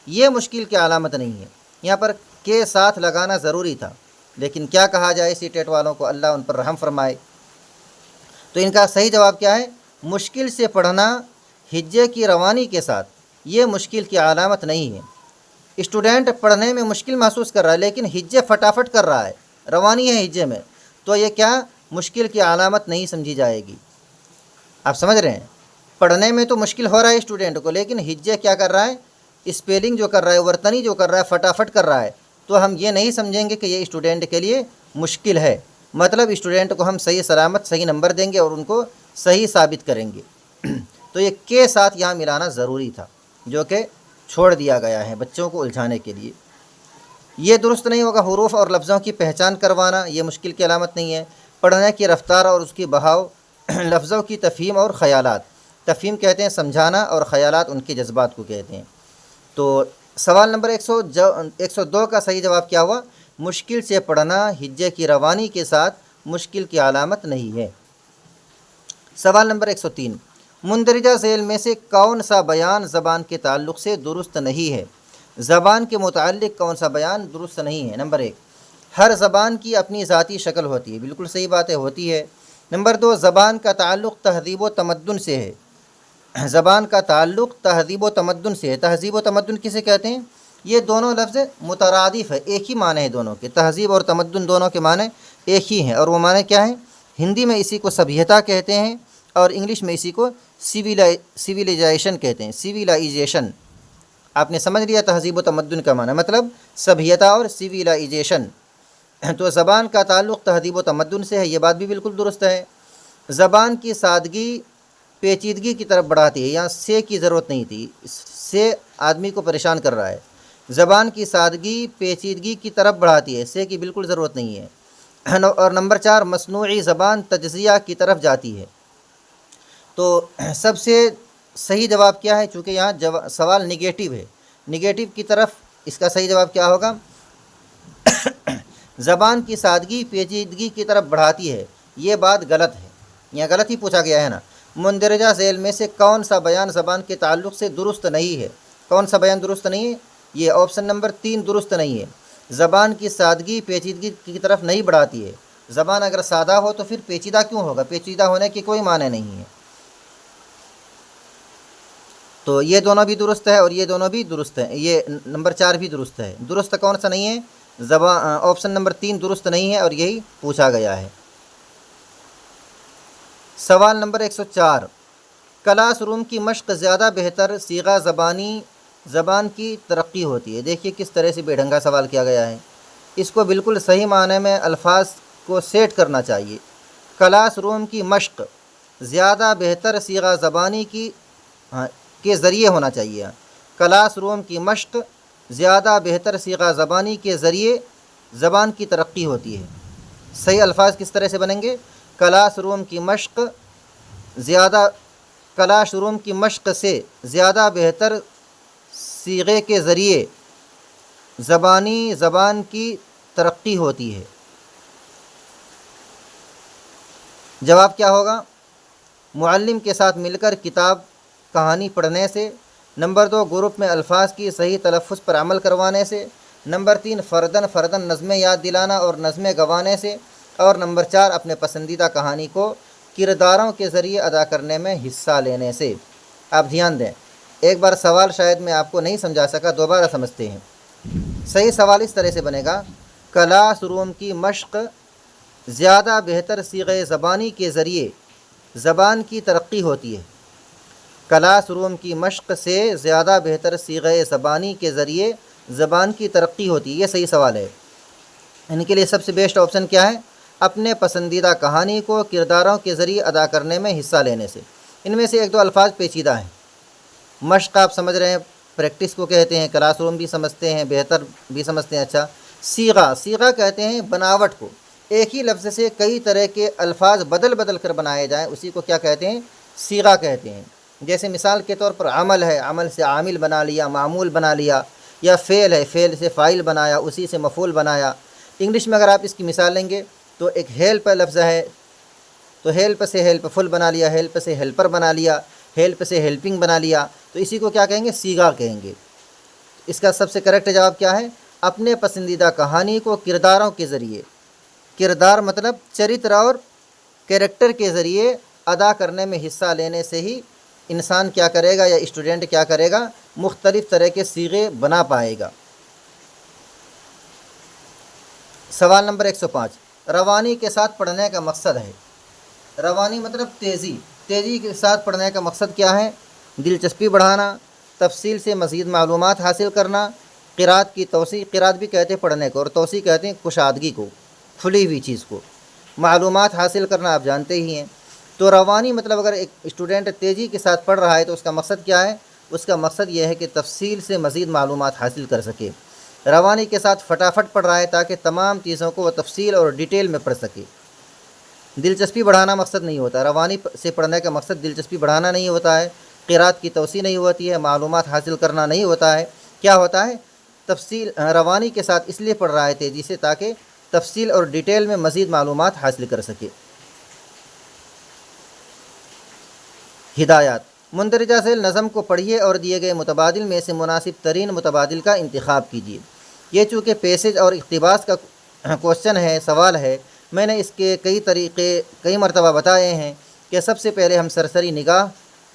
Speaker 1: یہ مشکل کی علامت نہیں ہے۔ یہاں پر کے ساتھ لگانا ضروری تھا، لیکن کیا کہا جائے سی ٹیٹ والوں کو، اللہ ان پر رحم فرمائے۔ تو ان کا صحیح جواب کیا ہے؟ مشکل سے پڑھنا ہجے کی روانی کے ساتھ، یہ مشکل کی علامت نہیں ہے۔ اسٹوڈنٹ پڑھنے میں مشکل محسوس کر رہا ہے لیکن ہجے فٹافٹ کر رہا ہے، روانی ہے ہجے میں، تو یہ کیا مشکل کی علامت نہیں سمجھی جائے گی۔ آپ سمجھ رہے ہیں؟ پڑھنے میں تو مشکل ہو رہا ہے اسٹوڈنٹ کو، لیکن ہجے کیا کر رہا ہے؟ اسپیلنگ جو کر رہا ہے، ورتنی جو کر رہا ہے، فٹافٹ کر رہا ہے، تو ہم یہ نہیں سمجھیں گے کہ یہ اسٹوڈنٹ کے لیے مشکل ہے۔ مطلب اسٹوڈنٹ کو ہم صحیح سلامت صحیح نمبر دیں گے اور ان کو صحیح ثابت کریں گے۔ تو یہ کے ساتھ یہاں ملانا ضروری تھا، جو کہ چھوڑ دیا گیا ہے بچوں کو الجھانے کے لیے۔ یہ درست نہیں ہوگا۔ حروف اور لفظوں کی پہچان کروانا، یہ مشکل کی علامت نہیں ہے۔ پڑھنے کی رفتار اور اس کی بہاؤ، لفظوں کی تفہیم اور خیالات۔ تفہیم کہتے ہیں سمجھانا، اور خیالات ان کے جذبات کو کہتے ہیں۔ تو سوال نمبر 102 کا صحیح جواب کیا ہوا؟ مشکل سے پڑھنا ہجے کی روانی کے ساتھ مشکل کی علامت نہیں ہے۔ سوال نمبر 103، مندرجہ ذیل میں سے کون سا بیان زبان کے تعلق سے درست نہیں ہے؟ زبان کے متعلق کون سا بیان درست نہیں ہے؟ نمبر 1، ہر زبان کی اپنی ذاتی شکل ہوتی ہے، بالکل صحیح بات ہے، ہوتی ہے۔ نمبر 2، زبان کا تعلق تہذیب و تمدن سے ہے۔ زبان کا تعلق تہذیب و تمدن سے ہے۔ تہذیب و تمدن کسے کہتے ہیں؟ یہ دونوں لفظ مترادف ہے، ایک ہی معنی ہے دونوں کے۔ تہذیب اور تمدن دونوں کے معنی ایک ہی ہیں، اور وہ معنی کیا ہیں؟ ہندی میں اسی کو سبھیتا کہتے ہیں، اور انگلش میں اسی کو سیویلائزیشن کہتے ہیں، سیویلائزیشن۔ آپ نے سمجھ لیا تہذیب و تمدن کا معنی، مطلب سبھیتا اور سیویلائزیشن۔ تو زبان کا تعلق تہذیب و تمدن سے ہے، یہ بات بھی بالکل درست ہے۔ زبان کی سادگی پیچیدگی کی طرف بڑھاتی ہے، یہاں سے کی ضرورت نہیں تھی، سے آدمی کو پریشان کر رہا ہے۔ زبان کی سادگی پیچیدگی کی طرف بڑھاتی ہے، سے کی بالکل ضرورت نہیں ہے۔ اور نمبر 4، مصنوعی زبان تجزیہ کی طرف جاتی ہے۔ تو سب سے صحیح جواب کیا ہے؟ چونکہ یہاں سوال نگیٹو ہے، نگیٹو کی طرف اس کا صحیح جواب کیا ہوگا؟ زبان کی سادگی پیچیدگی کی طرف بڑھاتی ہے، یہ بات غلط ہے، یہاں غلط ہی پوچھا گیا ہے نا۔ مندرجہ ذیل میں سے کون سا بیان زبان کے تعلق سے درست نہیں ہے؟ کون سا بیان درست نہیں ہے؟ یہ آپشن نمبر 3 درست نہیں ہے۔ زبان کی سادگی پیچیدگی کی طرف نہیں بڑھاتی ہے۔ زبان اگر سادہ ہو تو پھر پیچیدہ کیوں ہوگا؟ پیچیدہ ہونے کی کوئی معنی نہیں ہے۔ تو یہ دونوں بھی درست ہے اور یہ دونوں بھی درست ہیں، یہ نمبر 4 بھی درست ہے۔ درست کون سا نہیں ہے؟ آپشن نمبر 3 درست نہیں ہے، اور یہی پوچھا گیا ہے۔ سوال نمبر 104، کلاس روم کی مشق زیادہ بہتر صیغہ زبان کی ترقی ہوتی ہے۔ دیکھیے کس طرح سے بے ڈھنگا سوال کیا گیا ہے، اس کو بالکل صحیح معنی میں الفاظ کو سیٹ کرنا چاہیے۔ کلاس روم کی مشق زیادہ بہتر صیغہ زبانی کے ذریعے ہونا چاہیے۔ کلاس روم کی مشق زیادہ بہتر صیغہ زبانی کے ذریعے زبان کی ترقی ہوتی ہے۔ صحیح الفاظ کس طرح سے بنیں گے؟ کلاس روم کی مشق سے زیادہ بہتر صیغے کے ذریعے زبان کی ترقی ہوتی ہے؟ جواب کیا ہوگا؟ معلم کے ساتھ مل کر کتاب کہانی پڑھنے سے، نمبر 2 گروپ میں الفاظ کی صحیح تلفظ پر عمل کروانے سے، نمبر 3 فرداً نظمیں یاد دلانا اور نظمیں گوانے سے، اور نمبر 4 اپنے پسندیدہ کہانی کو کرداروں کے ذریعے ادا کرنے میں حصہ لینے سے۔ آپ دھیان دیں، ایک بار سوال شاید میں آپ کو نہیں سمجھا سکا، دوبارہ سمجھتے ہیں۔ صحیح سوال اس طرح سے بنے گا، کلاس روم کی مشق زیادہ بہتر صیغہ زبانی کے ذریعے زبان کی ترقی ہوتی ہے۔ کلاس روم کی مشق سے زیادہ بہتر صیغہ زبانی کے ذریعے زبان کی ترقی ہوتی ہے، یہ صحیح سوال ہے۔ ان کے لیے سب سے بیسٹ آپشن کیا ہے؟ اپنے پسندیدہ کہانی کو کرداروں کے ذریعے ادا کرنے میں حصہ لینے سے۔ ان میں سے ایک دو الفاظ پیچیدہ ہیں۔ مشق آپ سمجھ رہے ہیں، پریکٹس کو کہتے ہیں، کلاس روم بھی سمجھتے ہیں، بہتر بھی سمجھتے ہیں۔ اچھا، صیغہ کہتے ہیں بناوٹ کو، ایک ہی لفظ سے کئی طرح کے الفاظ بدل کر بنائے جائیں، اسی کو کیا کہتے ہیں؟ صیغہ کہتے ہیں۔ جیسے مثال کے طور پر عمل ہے، عمل سے عامل بنا لیا، معمول بنا لیا، یا فعل ہے، فعل سے فاعل بنایا، اسی سے مفعول بنایا۔ انگلش میں اگر آپ اس کی مثال لیں گے تو ایک ہیلپ لفظ ہے، تو ہیلپ سے ہیلپ فل بنا لیا، ہیلپ سے ہیلپر بنا لیا، ہیلپ سے ہیلپنگ بنا لیا، تو اسی کو کیا کہیں گے؟ صیغہ کہیں گے۔ اس کا سب سے کریکٹ جواب کیا ہے؟ اپنے پسندیدہ کہانی کو کرداروں کے ذریعے، کردار مطلب چرتر اور کریکٹر کے ذریعے ادا کرنے میں حصہ لینے سے ہی انسان کیا کرے گا، یا اسٹوڈنٹ کیا کرے گا؟ مختلف طرح کے صیغے بنا پائے گا۔ سوال نمبر 105، روانی کے ساتھ پڑھنے کا مقصد ہے۔ روانی مطلب تیزی کے ساتھ پڑھنے کا مقصد کیا ہے؟ دلچسپی بڑھانا، تفصیل سے مزید معلومات حاصل کرنا، قرأت کی توسیع، قرأت بھی کہتے ہیں پڑھنے کو، اور توسیع کہتے ہیں کشادگی کو، کھلی ہوئی چیز کو، معلومات حاصل کرنا آپ جانتے ہی ہیں۔ تو روانی مطلب اگر ایک اسٹوڈنٹ تیزی کے ساتھ پڑھ رہا ہے تو اس کا مقصد کیا ہے؟ اس کا مقصد یہ ہے کہ تفصیل سے مزید معلومات حاصل کر سکے۔ روانی کے ساتھ فٹافٹ پڑھ رہا ہے تاکہ تمام چیزوں کو وہ تفصیل اور ڈیٹیل میں پڑھ سکے۔ دلچسپی بڑھانا مقصد نہیں ہوتا، روانی سے پڑھنے کا مقصد دلچسپی بڑھانا نہیں ہوتا ہے، قرأت کی توسیع نہیں ہوتی ہے، معلومات حاصل کرنا نہیں ہوتا ہے۔ کیا ہوتا ہے؟ روانی کے ساتھ اس لیے پڑھ رہا ہے تیزی سے تاکہ تفصیل اور ڈیٹیل میں مزید معلومات حاصل کر سکے۔ ہدایات، مندرجہ ذیل نظم کو پڑھیے اور دیے گئے متبادل میں سے مناسب ترین متبادل کا انتخاب کیجیے۔ یہ چونکہ پیسج اور اقتباس کا کوشچن ہے، سوال ہے، میں نے اس کے کئی طریقے کئی مرتبہ بتائے ہیں کہ سب سے پہلے ہم سرسری نگاہ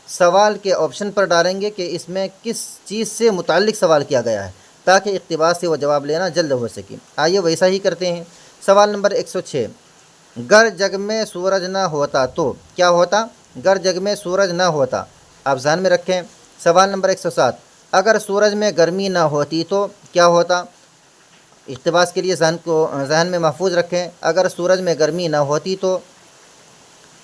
Speaker 1: سوال کے آپشن پر ڈالیں گے کہ اس میں کس چیز سے متعلق سوال کیا گیا ہے، تاکہ اقتباس سے وہ جواب لینا جلد ہو سکے۔ آئیے ویسا ہی کرتے ہیں۔ سوال نمبر 106، گر جگ میں سورج نہ ہوتا تو کیا ہوتا؟ گر جگ میں سورج نہ ہوتا، آپ ذہن میں رکھیں۔ سوال نمبر 107، اگر سورج میں گرمی نہ ہوتی تو کیا ہوتا؟ اقتباس کے لیے ذہن میں محفوظ رکھیں، اگر سورج میں گرمی نہ ہوتی تو۔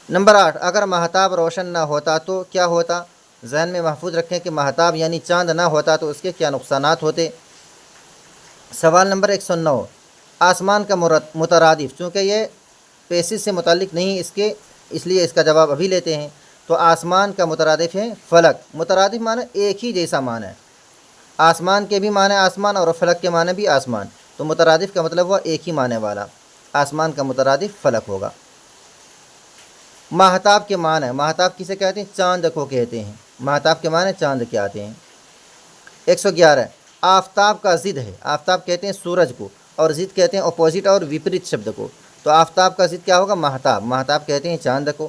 Speaker 1: نمبر 8، اگر مہتاب روشن نہ ہوتا تو کیا ہوتا؟ ذہن میں محفوظ رکھیں کہ مہتاب یعنی چاند نہ ہوتا تو اس کے کیا نقصانات ہوتے۔ سوال نمبر 109، آسمان کا مترادف، چونکہ یہ پیسج سے متعلق نہیں اس لیے اس کا جواب ابھی لیتے ہیں۔ تو آسمان کا مترادف ہے فلک۔ مترادف معنی ایک ہی جیسا معنی ہے، آسمان کے بھی معنی آسمان اور فلک کے معنی بھی آسمان، تو مترادف کا مطلب ہوا ایک ہی معنی والا، آسمان کا مترادف فلک ہوگا۔ مہتاب کے معنی، مہتاب کسے کہتے ہیں؟ چاند کو کہتے ہیں، مہتاب کے معنی چاند کے آتے ہیں۔ 111، آفتاب کا ضد ہے، آفتاب کہتے ہیں سورج کو، اور ضد کہتے ہیں اپوزٹ اور وپریت شبد کو، تو آفتاب کا ضد کیا ہوگا؟ مہتاب، مہتاب کہتے ہیں چاند کو،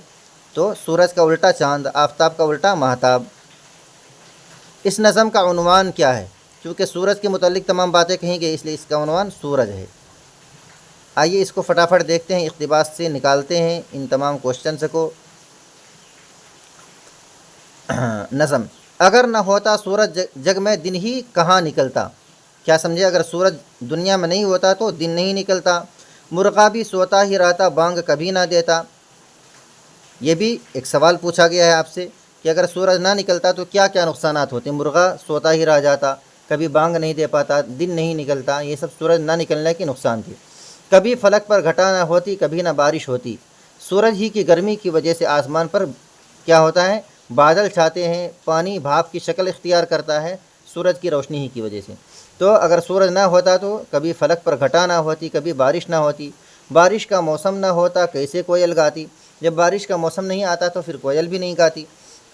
Speaker 1: تو سورج کا الٹا چاند، آفتاب کا الٹا مہتاب۔ اس نظم کا عنوان کیا ہے؟ چونکہ سورج کے متعلق تمام باتیں کہیں گے اس لیے اس کا عنوان سورج ہے۔ آئیے اس کو فٹافٹ دیکھتے ہیں، اقتباس سے نکالتے ہیں ان تمام کوشچنس کو۔ نظم، اگر نہ ہوتا سورج جگ میں دن ہی کہاں نکلتا، کیا سمجھے؟ اگر سورج دنیا میں نہیں ہوتا تو دن نہیں نکلتا۔ مرغا بھی سوتا ہی رہتا، بانگ کبھی نہ دیتا، یہ بھی ایک سوال پوچھا گیا ہے آپ سے کہ اگر سورج نہ نکلتا تو کیا کیا نقصانات ہوتے؟ مرغا سوتا ہی رہ جاتا، کبھی بانگ نہیں دے پاتا، دن نہیں نکلتا، یہ سب سورج نہ نکلنے کے نقصان تھے۔ کبھی فلک پر گھٹا نہ ہوتی، کبھی نہ بارش ہوتی، سورج ہی کی گرمی کی وجہ سے آسمان پر کیا ہوتا ہے؟ بادل چھاتے ہیں، پانی بھاپ کی شکل اختیار کرتا ہے سورج کی روشنی ہی کی وجہ سے۔ تو اگر سورج نہ ہوتا تو کبھی فلک پر گھٹا نہ ہوتی، کبھی بارش نہ ہوتی، بارش کا موسم نہ ہوتا کیسے کوئل گاتی، جب بارش کا موسم نہیں آتا تو پھر کوئل بھی نہیں گاتی،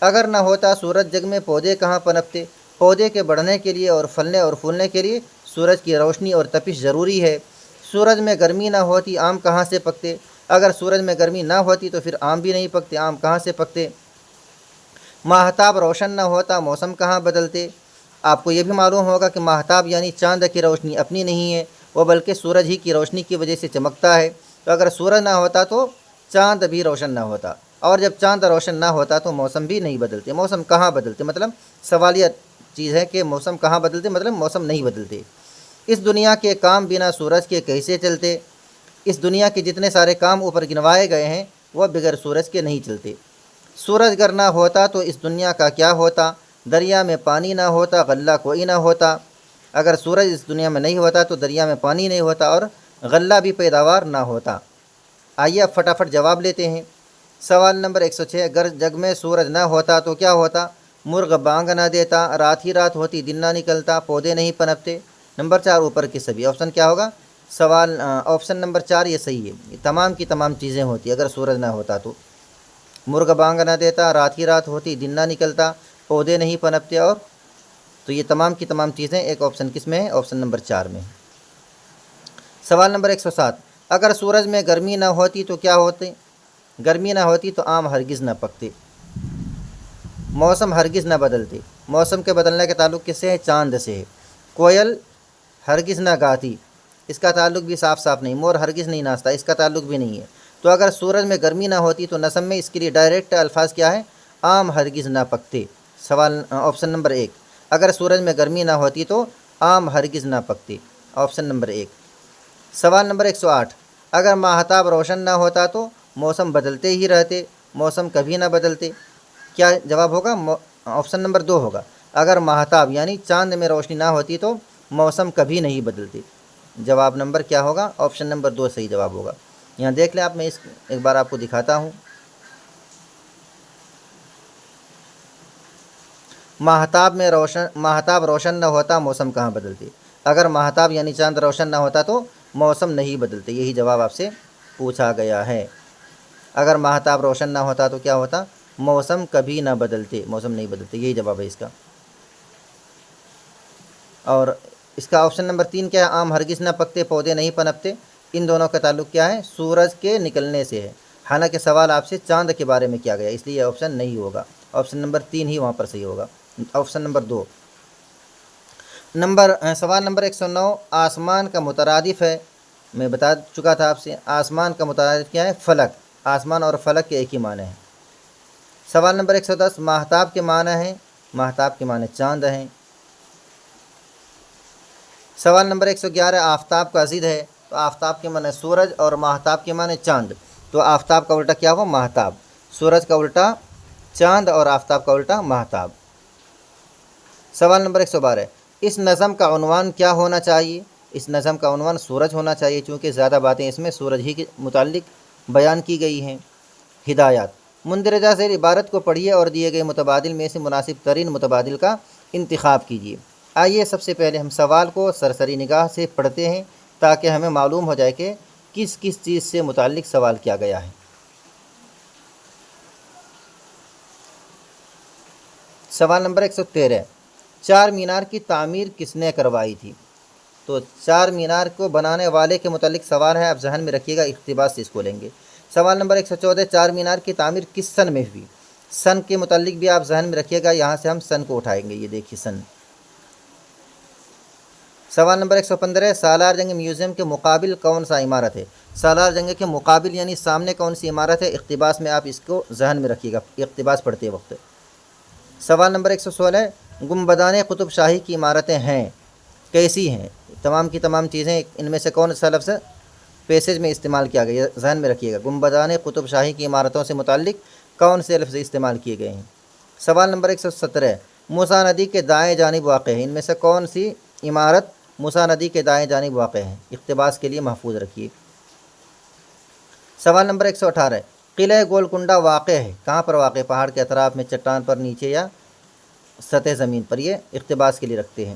Speaker 1: اگر نہ ہوتا سورج جگ میں پودے کہاں پنپتے، پودے کے بڑھنے کے لیے اور پھلنے اور پھولنے کے لیے سورج کی روشنی اور تپش ضروری ہے، سورج میں گرمی نہ ہوتی آم کہاں سے پکتے، اگر سورج میں گرمی نہ ہوتی تو پھر آم بھی نہیں پکتے، آم کہاں سے پکتے، ماہتاب روشن نہ ہوتا موسم کہاں بدلتے۔ آپ کو یہ بھی معلوم ہوگا کہ ماہتاب یعنی چاند کی روشنی اپنی نہیں ہے، وہ بلکہ سورج ہی کی روشنی کی وجہ سے چمکتا ہے، تو اگر سورج نہ ہوتا تو چاند بھی روشن نہ ہوتا، اور جب چاند روشن نہ ہوتا تو موسم بھی نہیں بدلتے۔ موسم کہاں بدلتے مطلب سوالیہ چیز ہے کہ موسم کہاں بدلتے، مطلب موسم نہیں بدلتے۔ اس دنیا کے کام بنا سورج کے کیسے چلتے، اس دنیا کے جتنے سارے کام اوپر گنوائے گئے ہیں وہ بغیر سورج کے نہیں چلتے۔ سورج گر نہ ہوتا تو اس دنیا کا کیا ہوتا، دریا میں پانی نہ ہوتا غلہ کوئی نہ ہوتا، اگر سورج اس دنیا میں نہیں ہوتا تو دریا میں پانی نہیں ہوتا اور غلہ بھی پیداوار نہ ہوتا۔ آئیے اب فٹافٹ جواب لیتے ہیں۔ سوال نمبر 106، اگر جگ میں سورج نہ ہوتا تو کیا ہوتا، مرغ بانگ نہ دیتا، رات ہی رات ہوتی دن نہ نکلتا، پودے نہیں پنپتے۔ نمبر 4 اوپر کے سبھی، آپشن کیا ہوگا، آپشن نمبر 4 یہ صحیح ہے، یہ تمام کی تمام چیزیں ہوتی اگر سورج نہ ہوتا تو، مرغ بانگ نہ دیتا، رات ہی رات ہوتی دن نہ نکلتا، پودے نہیں پنپتے، اور تو یہ تمام کی تمام چیزیں ایک آپشن کس میں ہے، آپشن نمبر 4 میں ہے۔ سوال نمبر 107، اگر سورج میں گرمی نہ ہوتی تو کیا ہوتے، گرمی نہ ہوتی تو آم ہرگز نہ پکتے، موسم ہرگز نہ بدلتے، موسم کے بدلنے کا تعلق کس سے ہے، چاند سے ہے، کوئل ہرگز نہ گاتی، اس کا تعلق بھی صاف صاف نہیں، مور ہرگز نہیں ناچتا، اس کا تعلق بھی نہیں ہے، تو اگر سورج میں گرمی نہ ہوتی تو نظم میں اس کے لیے ڈائریکٹ الفاظ کیا ہے، آم ہرگز نہ پکتے۔ سوال آپشن نمبر 1، اگر سورج میں گرمی نہ ہوتی تو آم ہرگز نہ پکتے، آپشن نمبر 1۔ سوال نمبر 108، اگر ماہتاب روشن نہ ہوتا تو موسم بدلتے ہی رہتے، موسم کبھی نہ بدلتے، کیا جواب ہوگا، آپشن نمبر 2 ہوگا، اگر ماہتاب یعنی چاند میں روشنی نہ ہوتی تو موسم کبھی نہیں بدلتے، جواب نمبر کیا ہوگا، آپشن نمبر 2 صحیح جواب ہوگا۔ یہاں دیکھ لیں آپ، میں ایک بار آپ کو دکھاتا ہوں، ماہتاب روشن نہ ہوتا موسم کہاں بدلتے، اگر ماہتاب یعنی چاند روشن نہ ہوتا تو موسم نہیں بدلتے، یہی جواب آپ سے پوچھا گیا ہے، اگر ماہتاب روشن نہ ہوتا تو کیا ہوتا، موسم کبھی نہ بدلتے، موسم نہیں بدلتے، یہی جواب ہے اس کا۔ اور اس کا آپشن نمبر 3 کیا ہے، آم ہرگز نہ پکتے، پودے نہیں پنپتے، ان دونوں کا تعلق کیا ہے، سورج کے نکلنے سے ہے، حالانکہ سوال آپ سے چاند کے بارے میں کیا گیا، اس لیے آپشن نہیں ہوگا، آپشن نمبر 3 ہی وہاں پر صحیح ہوگا، آپشن نمبر 2۔ سوال نمبر 109، آسمان کا مترادف ہے، میں بتا چکا تھا آپ سے، آسمان کا مترادف کیا ہے، فلک، آسمان اور فلک کے ایک ہی معنی ہیں۔ سوال نمبر 110، ماہتاب کے معنی ہیں، ماہتاب کے معنی چاند ہیں۔ سوال نمبر 111، آفتاب کا ضد ہے، تو آفتاب کے معنی سورج اور ماہتاب کے معنی چاند، تو آفتاب کا الٹا کیا ہوا، ماہتاب، سورج کا الٹا چاند اور آفتاب کا الٹا ماہتاب۔ سوال نمبر 112، اس نظم کا عنوان کیا ہونا چاہیے، اس نظم کا عنوان سورج ہونا چاہیے، چونکہ زیادہ باتیں اس میں سورج ہی کے متعلق بیان کی گئی ہیں۔ ہدایات، مندرجہ ذیل عبارت کو پڑھیے اور دیے گئے متبادل میں سے مناسب ترین متبادل کا انتخاب کیجیے۔ آئیے سب سے پہلے ہم سوال کو سرسری نگاہ سے پڑھتے ہیں تاکہ ہمیں معلوم ہو جائے کہ کس کس چیز سے متعلق سوال کیا گیا ہے۔ سوال نمبر 113، چار مینار کی تعمیر کس نے کروائی تھی، تو چار مینار کو بنانے والے کے متعلق سوال ہے، آپ ذہن میں رکھیے گا، اقتباس سے اس کو لیں گے۔ سوال نمبر 114، چار مینار کی تعمیر کس سن میں ہوئی، سن کے متعلق بھی آپ ذہن میں رکھیے گا، یہاں سے ہم سن کو اٹھائیں گے، یہ دیکھیے سن۔ سوال نمبر 115، سالار جنگ میوزیم کے مقابل کون سا عمارت ہے، سالار جنگ کے مقابل یعنی سامنے کون سی عمارت ہے، اقتباس میں آپ اس کو ذہن میں رکھیے گا، اقتباس پڑھتے وقت۔ سوال نمبر 116، گنبدان قطب شاہی کی عمارتیں ہیں، کیسی ہیں، تمام کی تمام چیزیں، ان میں سے کون سا لفظ پیسج میں استعمال کیا گیا، ذہن میں رکھیے گا، گنبدان قطب شاہی کی عمارتوں سے متعلق کون سے لفظ استعمال کیے گئے ہیں۔ سوال نمبر 117، موسیٰ ندی کے دائیں جانب واقع ہے، ان میں سے کون سی عمارت موسیٰ ندی کے دائیں جانب واقع ہے، اقتباس کے لیے محفوظ رکھیے۔ سوال نمبر 118، قلعہ گولکنڈہ واقع ہے، کہاں پر واقع ہے، پہاڑ کے اطراف میں، چٹان پر، نیچے یا سطح زمین پر، یہ اقتباس کے لیے رکھتے ہیں۔